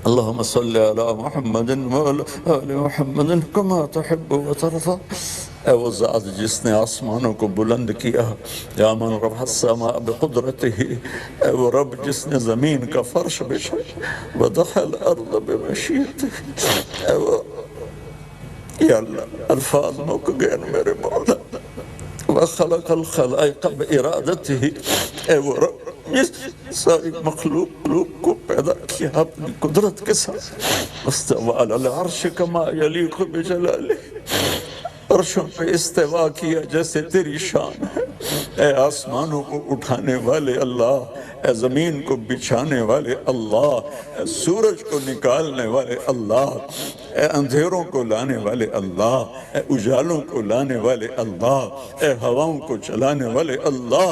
اللهم صل على محمد وعلى آل محمد كما تحب وترضى۔ اے وہ ذات جس نے آسمانوں کو بلند کیا، یا من رفع السماء بقدرته، اے وہ رب جس نے زمین کا فرش بچھایا، ودخل الارض بمشیئته، اے وہ یا اللہ الفاظ مک گئے میرے مولا۔ وخلق الخلائق بإرادته، اے وہ رب جس ساری مخلوق کو پیدا کیا اپنی قدرت کے ساتھ۔ واستوى على العرش كما يليق بجلاله، عرشوں پہ استوا کیا جیسے تیری شان ہے۔ اے آسمانوں کو اٹھانے والے اللہ، اے زمین کو بچھانے والے اللہ، اے سورج کو نکالنے والے اللہ، اے اندھیروں کو لانے والے اللہ، اے اجالوں کو لانے والے اللہ، اے ہواؤں کو چلانے والے اللہ،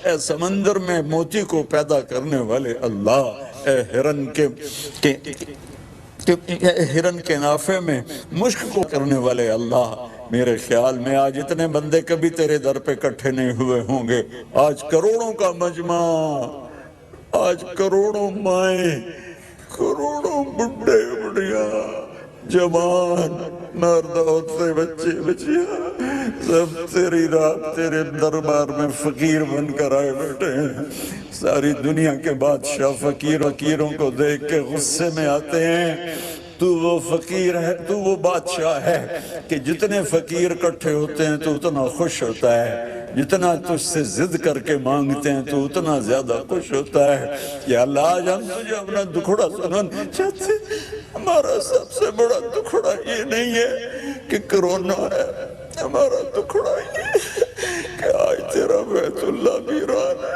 اے سمندر میں موتی کو پیدا کرنے والے اللہ، اے ہرن کے نافے میں مشک کو کرنے والے اللہ۔ میرے خیال میں آج اتنے بندے کبھی تیرے در پہ کٹھے نہیں ہوئے ہوں گے۔ آج کروڑوں کا مجمع، آج کروڑوں مائیں، کروڑوں بڈھے بڑھیاں، جوان، مرد عورتیں، بچے بچیاں، سب تیری رات تیرے دربار میں فقیر بن کر آئے بیٹھے ہیں۔ ساری دنیا کے بادشاہ فقیروں کو دیکھ کے غصے میں آتے ہیں۔ تو وہ فقیر ہے، تو وہ بادشاہ ہے کہ جتنے فقیر کٹھے ہوتے ہیں تو اتنا خوش ہوتا ہے، جتنا تجھ سے ضد کر کے مانگتے ہیں تو اتنا زیادہ خوش ہوتا ہے۔ یا اللہ آج ہم تجھے اپنا دکھڑا سنانا چاہتے ہیں۔ ہمارا سب سے بڑا دکھڑا یہ نہیں ہے کہ کرونا ہے، ہمارا دکھڑا یہ ہے کہ آج تیرا بیت اللہ ویران ہے۔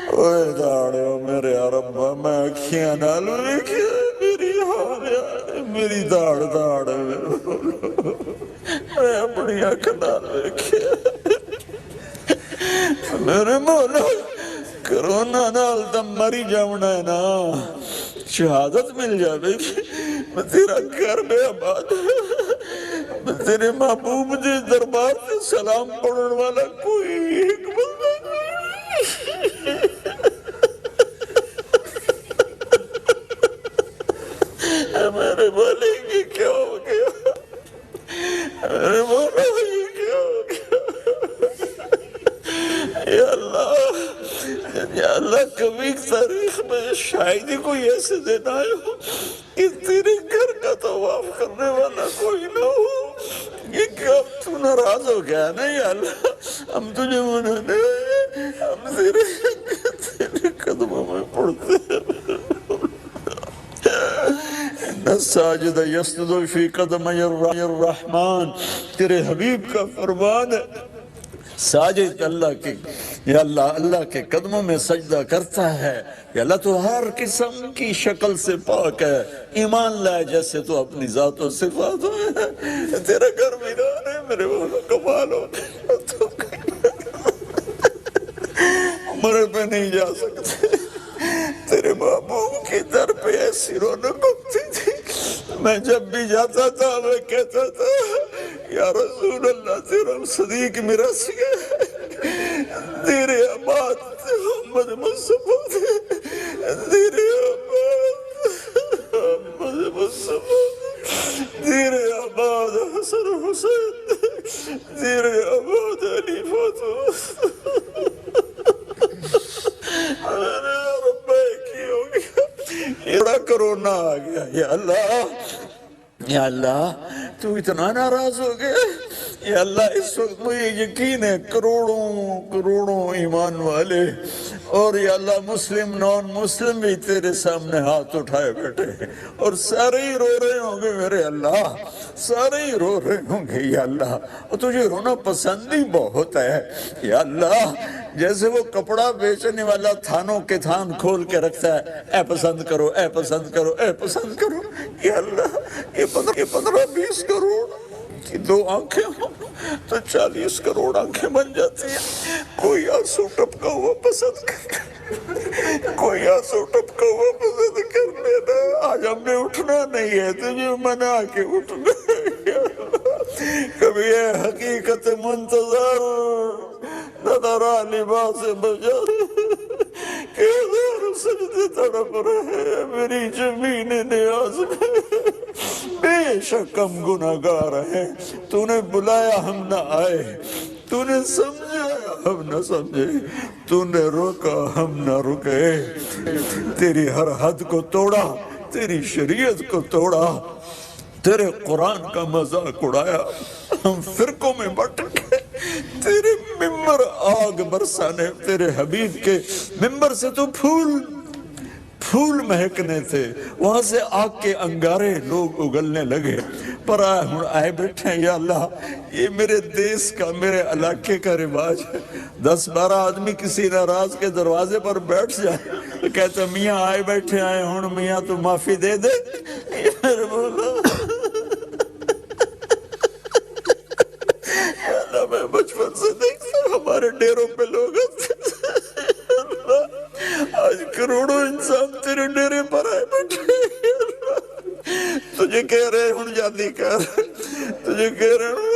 اوہ داڑیو میرے عرب، میں اکھیاں نال ویکھیا میری حال یار، میری داڑ میں اپنی اکھ نال ویکھیا میرے مولا۔ کرونا نال تم مری جاونا ہے نا، شہادت مل جاوے گی۔ میں تیرا گھر بے آباد، میں تیرے محبوب دے دربار سے سلام پڑھن والا کوئی ایک بندہ نہیں۔ میرے مولا یہ کیا ہو گیا، میرے مولا یہ کیا ہو گیا۔ یا اللہ کبھی تاریخ میں شاید ہی کوئی ایسے دن آئے ہو کہ تیرے گھر کا طواف کرنے والا کوئی نہ ہو۔ یہ کہ اب تو ناراض ہو گیا نا یا اللہ، ہم تجھے منانے آئے، ہم تیرے قدموں میں پڑھتے ہیں۔ الساجد یسجد فی قدمی الرحمن، تیرے حبیب کا فرمان ہے ساجد اللہ کے، یا اللہ کے قدموں میں سجدہ کرتا ہے۔ یا اللہ تو ہر قسم کی شکل سے پاک ہے، ایمان لائے جیسے تو اپنی ذات و صفات ہے۔ تیرا گھر ویران ہے میرے مولا، کمال ہو تو عمر پہ نہیں جا سکتے۔ تیرے محبوب کی در پہ ایسی رونق ہوتی تھی، میں جب بھی جاتا تھا میں کہتا تھا یا رسول اللہ تیرا صدیق میرا سگے تیرے آباد محمد مصطفیٰ، تیرے آباد محمد مصطفیٰ، تیرے آباد حسن حسین، تیرے آباد علی فاطمہ۔ میرے رب کی ہو گیا، بڑا کرونا آ گیا۔ یا اللہ تو اتنا ناراض ہو گیا۔ یا اللہ اس وقت مجھے یقین ہے کروڑوں ایمان والے اور یا اللہ مسلم نان مسلم بھی تیرے سامنے ہاتھ اٹھائے بیٹھے ہیں اور سارے ہی رو رہے ہوں گے میرے اللہ، سارے ہی رو رہے ہوں گے یا اللہ۔ اور تجھے رونا پسند ہی بہت ہے یا اللہ، جیسے وہ کپڑا بیچنے والا تھانوں کے تھان کھول کے رکھتا ہے، اے پسند کرو، اے پسند کرو، اے پسند کرو۔ یا اللہ یہ 15-20 کروڑ کی 2 آنکھیں ہوں تو 40 کروڑ آنکھیں بن جاتی ہیں۔ کوئی آنسو ٹپکا ہوا پسند کر، کوئی آنسو ٹپکا ہوا پسند کر لینا۔ آج ہم نے اٹھنا نہیں ہے، تجھے منا کے اٹھنا ہے۔ کبھی ہے حقیقت منتظر نظرا لباس بشر کہ ہزار سجدے تڑپ رہے میری زمین نیاز میں، بے شک ہم گناہگار ہیں، تو نے بلایا ہم نہ آئے، تو نے سمجھایا ہم نہ سمجھے، تو نے روکا ہم نہ رکے، تیری ہر حد کو توڑا، تیری شریعت کو توڑا، تیرے قرآن کا مذاق اڑایا، ہم فرقوں میں بٹ گئے، تیرے ممبر آگ برسانے، تیرے حبیب کے ممبر سے تو پھول مہکنے تھے، وہاں سے آگ کے انگارے لوگ اگلنے لگے، پر آئے بیٹھے ہیں یا اللہ، یہ میرے دیس کا، میرے علاقے کا رواج ہے، 10-12 آدمی کسی ناراض کے دروازے پر بیٹھ جائے تو کہتے ہیں میاں آئے بیٹھے آئے ہون، میاں تو معافی دے دے، یہ میرے مولا یا اللہ، میں بچپن سے دیکھتا ہوں ہمارے ڈیروں پہ لوگ آج کروڑوں انسان تیرے ڈیرے پر آئے بیٹھے، تجھے کہہ رہے ہوں جاتی کر، تجھے کہہ رہے ہوں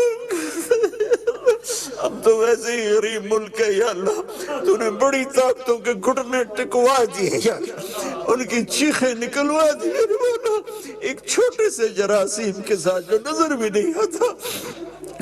ہم تو ویسے ہی غریب ملک ہے یا اللہ، تو نے بڑی طاقتوں کے گھٹنے ٹکوا دیے یا اللہ، ان کی چیخیں نکلوا دی، ایک چھوٹے سے جراثیم کے ساتھ جو نظر بھی نہیں آتا،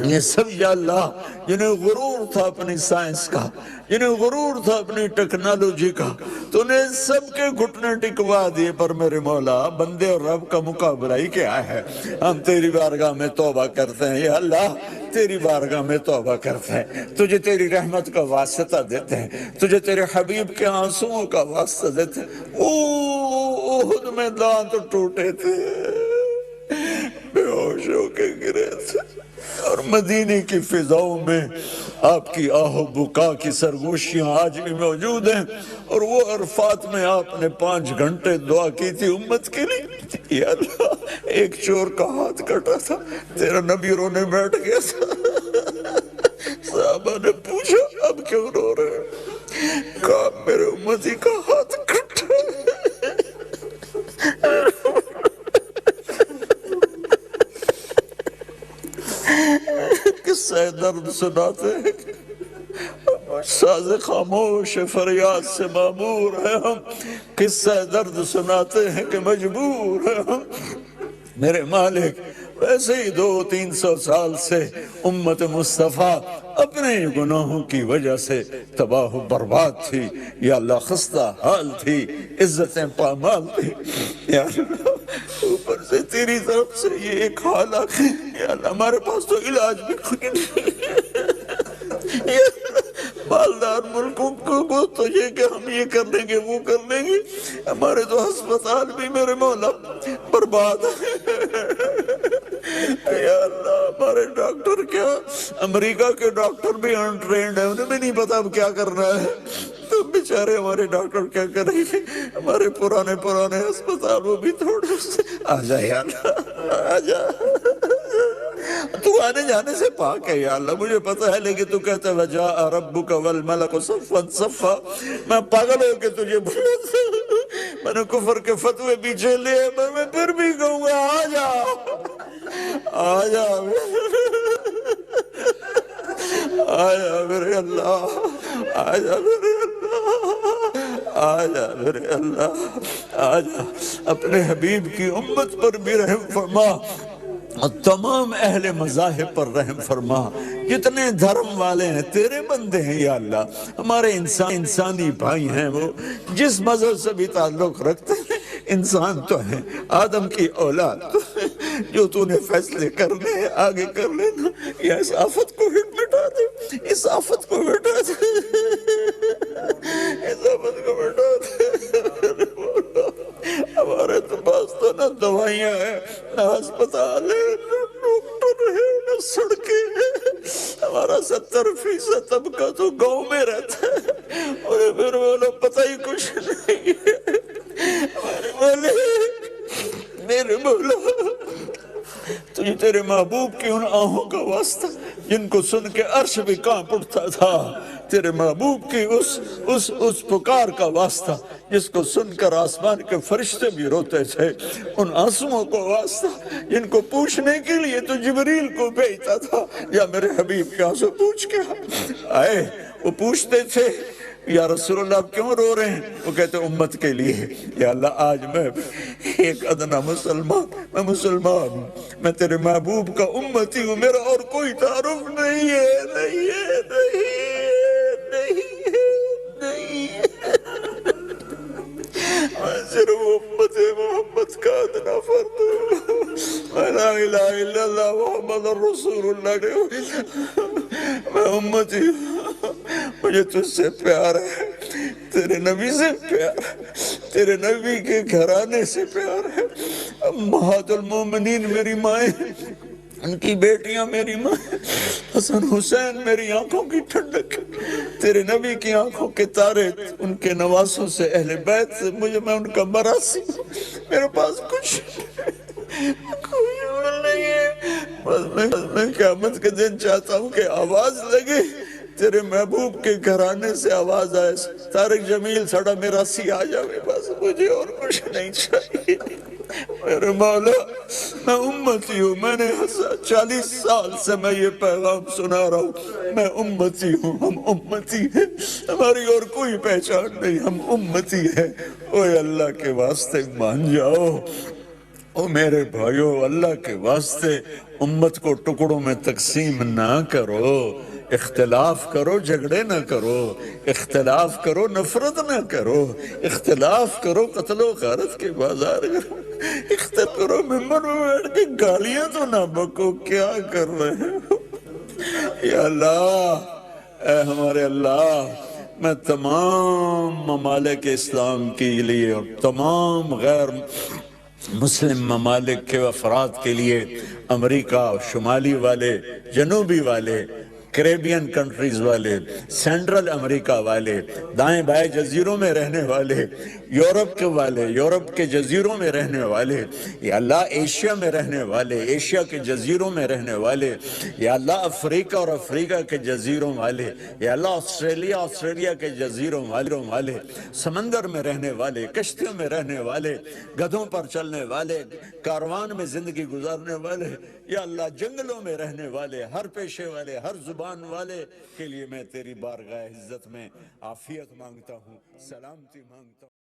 یہ سب یا اللہ جنہیں غرور تھا اپنی سائنس کا، جنہیں غرور تھا اپنی ٹیکنالوجی کا، تو نے سب کے گھٹنے ٹکوا دیے، پر میرے مولا بندے اور رب کا مقابلہ ہی کیا ہے، ہم تیری بارگاہ میں توبہ کرتے ہیں یا اللہ، تیری بارگاہ میں توبہ کرتے ہیں، تجھے تیری رحمت کا واسطہ دیتے ہیں، تجھے تیرے حبیب کے آنسوؤں کا واسطہ دیتے ہیں۔ احد میں دانت ٹوٹے تھے، بے ہوش ہو کے گرے تھے، اور مدینے کی فضاؤں میں آپ کی آہ و بکا کی سرگوشیاں آج بھی موجود ہیں، اور وہ عرفات میں آپ نے 5 گھنٹے دعا کی تھی امت کے لیے، یا اللہ ایک چور کا ہاتھ کٹا تھا، تیرا نبی رونے بیٹھ گیا تھا، صحابہ نے پوچھا اب کیوں رو رہے ہیں؟ کہا میرے امتی کا ہاتھ کٹا، قصہ درد سناتے ہیں، ساز خاموش فریاد سے معمور ہے ہم، قصہ درد سناتے ہیں کہ مجبور ہے ہم، میرے مالک ویسے ہی 200-300 سال سے امت مصطفیٰ اپنے گناہوں کی وجہ سے تباہ و برباد تھی یا اللہ، خستہ حال تھی، عزتیں پامال تھی یا اللہ، اوپر سے تیری طرف سے یہ ایک حال آگئی یا اللہ، ہمارے پاس تو علاج بھی کوئی نہیں یا اللہ، مالدار ملکوں کو تو یہ کہ ہم یہ کر لیں گے وہ کر لیں گے، ہمارے تو ہسپتال بھی میرے مولا برباد یا اللہ، ہمارے ڈاکٹر کیا، امریکہ کے ڈاکٹر بھی انٹرینڈ ہیں، انہیں بھی نہیں پتا اب کیا کرنا ہے، تو بیچارے ہمارے ڈاکٹر کیا کریں گے، ہمارے پرانے ہسپتال وہ بھی تھوڑے سے آ جا یا اللہ، آ جا، تو آنے جانے سے پاک ہے یا اللہ، مجھے پتا ہے، لیکن تو کہتا ہے وَجَاءَ رَبُّكَ وَالْمَلَكُ صَفًّا صَفًّا، میں پاگل ہو کے تجھے بھولا، میں نے کفر کے فتوے پیچھے لیے، میں پھر بھی کہوں گا آ جا، آ جا آجا میرے اللہ، آجا میرے اللہ، آجا میرے اللہ، آجا اپنے حبیب کی امت پر بھی رحم فرما، اور تمام اہل مذاہب پر رحم فرما، جتنے دھرم والے ہیں تیرے بندے ہیں یا اللہ، ہمارے انسانی بھائی ہیں، وہ جس مذہب سے بھی تعلق رکھتے ہیں، انسان تو ہیں، آدم کی اولاد تو ہیں، جو تو نے فیصلے کرنے ہیں آگے کر لینا، یا اس آفت کو مٹا دے، اس آفت کو مٹا دے، اس آفت کو مٹا دے، ہمارے تو پاس تو نہ دوائیاں ہیں، نہ ہسپتال ہے، نہ ڈاکٹر ہے، نہ سڑکیں ہیں، ہمارا 70% طبقہ تو گاؤں میں رہتا ہے، اور میرے مولا پتہ ہی کچھ نہیں ہے، میرے مولا تجھے تیرے محبوب کی ان آنکھوں کا واسطہ جن کو سن کے عرش بھی کانپ اٹھتا تھا، تیرے محبوب کی اس پکار کا واسطہ جس کو سن کر آسمان کے فرشتے بھی روتے تھے، ان آنسوؤں کو واسطہ جن کو پوچھنے کے لیے تو جبریل کو بھیجتا تھا، یا میرے حبیب کے آنسو پوچھ کے آئے، وہ پوچھتے تھے یا رسول اللہ آپ کیوں رو رہے ہیں؟ وہ کہتے امت کے لیے، یا اللہ آج میں ایک ادنا مسلمان، میں مسلمان ہوں، میں تیرے محبوب کا امتی ہوں، میرا اور کوئی تعارف نہیں ہے، نہیں ہے، نہیں ہے، نہیں ہے، نہیں ہے، میں صرف امت محمد کا ادنا فرد ہوں، لا الہ الا اللہ محمد رسول اللہ، میں امتی ہوں، مجھے تجھ سے پیار ہے، تیرے نبی سے پیار ہے، تیرے نبی کے گھرانے سے پیار ہے، امہات المومنین میری مائیں، ان کی بیٹیاں میری ماں، حسن حسین میری آنکھوں کی ٹھنڈک، تیرے نبی کی آنکھوں کے تارے، ان کے نواسوں سے، اہل بیت سے، میں ان کا مراسی ہوں، میرے پاس کچھ کوئی عمل نہیں ہے، بس میں قیامت کے دن چاہتا ہوں کہ آواز لگے، تیرے محبوب کے گھرانے سے آواز آئے، طارق جمیل ساڑا میراسی آ جاوے، بس مجھے اور کچھ نہیں چاہیے، میرے مولا میں امتی ہوں، میں نے 40 سال سے میں یہ پیغام سنا رہا ہوں، میں امتی ہوں، ہم امتی ہیں، ہماری اور کوئی پہچان نہیں، ہم امتی ہیں، اوہ اللہ کے واسطے مان جاؤ، او میرے بھائیو اللہ کے واسطے امت کو ٹکڑوں میں تقسیم نہ کرو، اختلاف کرو جھگڑے نہ کرو، اختلاف کرو نفرت نہ کرو، اختلاف کرو قتل و غارت کے بازار کرو، اختلاف کرو ممبر میں بیٹھ کے گالیاں تو نہ بکو، کیا کر رہے ہو یا اللہ، اے ہمارے اللہ، میں تمام ممالک اسلام کے لیے اور تمام غیر مسلم ممالک کے افراد کے لیے، امریکہ شمالی والے، جنوبی والے، کریبین کنٹریز والے، سینٹرل امریکہ والے، دائیں بائیں جزیروں میں رہنے والے، یورپ کے والے، یورپ کے جزیروں میں رہنے والے، یا اللہ ایشیا میں رہنے والے، ایشیا کے جزیروں میں رہنے والے، یا اللہ افریقہ اور افریقہ کے جزیروں والے، یا اللہ آسٹریلیا، آسٹریلیا کے جزیروں والے، سمندر میں رہنے والے، کشتیوں میں رہنے والے، گدھوں پر چلنے والے، کاروان میں زندگی گزارنے والے، یا اللہ جنگلوں میں رہنے والے، ہر پیشے والے، ہر زبان والے کے لیے میں تیری بارگاہ عزت میں عافیت مانگتا ہوں، سلامتی مانگتا ہوں۔